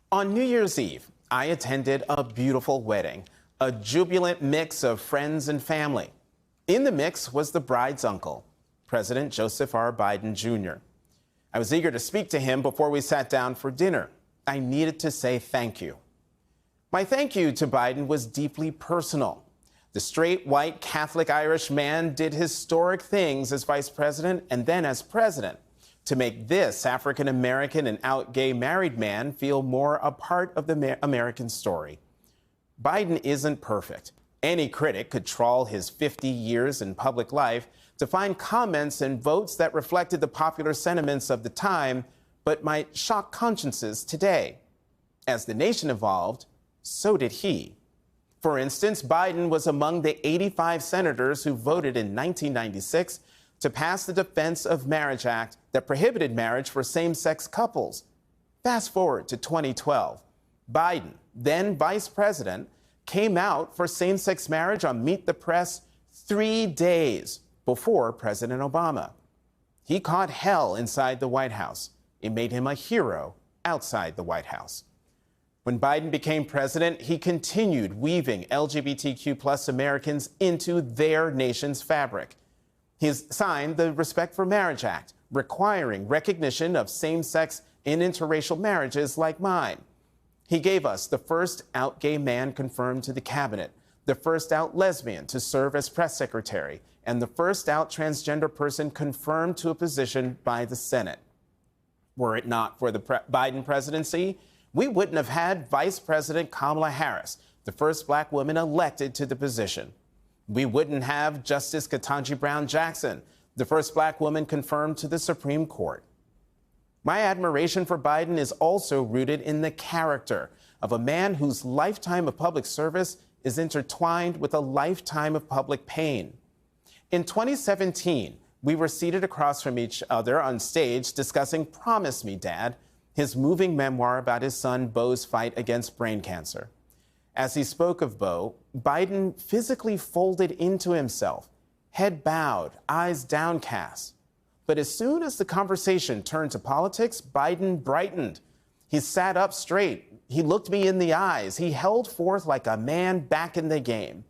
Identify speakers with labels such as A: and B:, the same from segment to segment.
A: On New Year's Eve, I attended a beautiful wedding, a jubilant mix of friends and family. In the mix was the bride's uncle, President Joseph R. Biden Jr. I was eager to speak to him before we sat down for dinner. I needed to say thank you. My thank you to Biden was deeply personal. The straight, white, Catholic Irish man did historic things as vice president and then as president to make this African-American and out gay married man feel more a part of the American story. Biden isn't perfect. Any critic could trawl his 50 years in public life to find comments and votes that reflected the popular sentiments of the time, but might shock consciences today. As the nation evolved, so did he. For instance, Biden was among the 85 senators who voted in 1996 to pass the Defense of Marriage Act that prohibited marriage for same-sex couples. Fast forward to 2012. Biden, then vice president, came out for same-sex marriage on Meet the Press 3 days before President Obama. He caught hell inside the White House. It made him a hero outside the White House. When Biden became president, he continued weaving LGBTQ+ Americans into their nation's fabric. He signed the Respect for Marriage Act, requiring recognition of same-sex and interracial marriages like mine. He gave us the first out gay man confirmed to the cabinet, the first out lesbian to serve as press secretary, and the first out transgender person confirmed to a position by the Senate. Were it not for the Biden presidency, we wouldn't have had Vice President Kamala Harris, the first black woman elected to the position. We wouldn't have Justice Ketanji Brown Jackson, the first black woman confirmed to the Supreme Court. My admiration for Biden is also rooted in the character of a man whose lifetime of public service is intertwined with a lifetime of public pain. In 2017, we were seated across from each other on stage discussing Promise Me, Dad, his moving memoir about his son Beau's fight against brain cancer. As he spoke of Beau, Biden physically folded into himself, head bowed, eyes downcast. But as soon as the conversation turned to politics, Biden brightened. He sat up straight. He looked me in the eyes. He held forth like a man back in the game.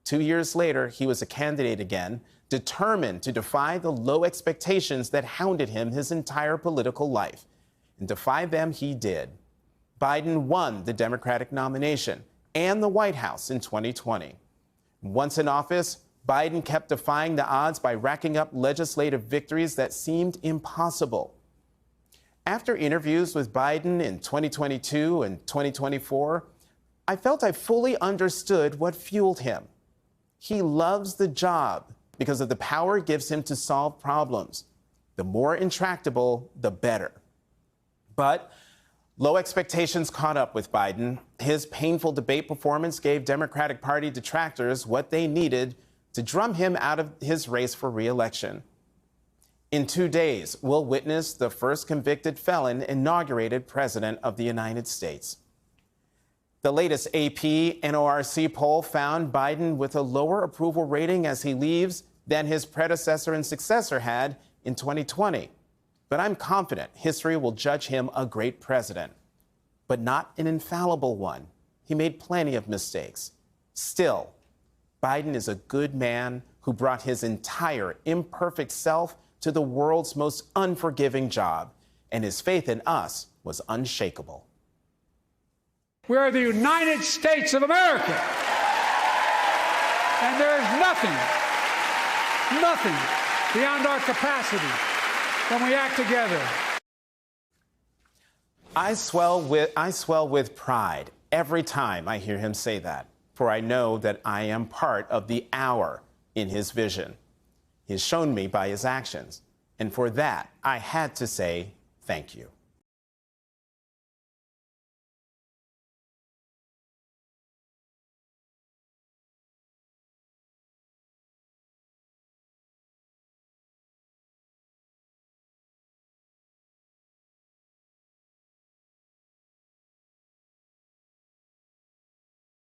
A: 2 years later, he was a candidate again, determined to defy the low expectations that hounded him his entire political life. And defy them he did. Biden won the Democratic nomination and the White House in 2020. Once in office, Biden kept defying the odds by racking up legislative victories that seemed impossible. After interviews with Biden in 2022 and 2024, I felt I fully understood what fueled him. He loves the job because of the power it gives him to solve problems. The more intractable, the better. But low expectations caught up with Biden. His painful debate performance gave Democratic Party detractors what they needed to drum him out of his race for re-election. In 2 days, we'll witness the first convicted felon inaugurated president of the United States. The latest AP-NORC poll found Biden with a lower approval rating as he leaves than his predecessor and successor had in 2020. But I'm confident history will judge him a great president, but not an infallible one. He made plenty of mistakes. Still, Biden is a good man who brought his entire imperfect self to the world's most unforgiving job, and his faith in us was unshakable.
B: We are the United States of America, and there is nothing beyond our capacity when we act together.
A: I swell with pride every time I hear him say that, for I know that I am part of the hour in his vision. He has shown me by his actions, and for that, I had to say thank you.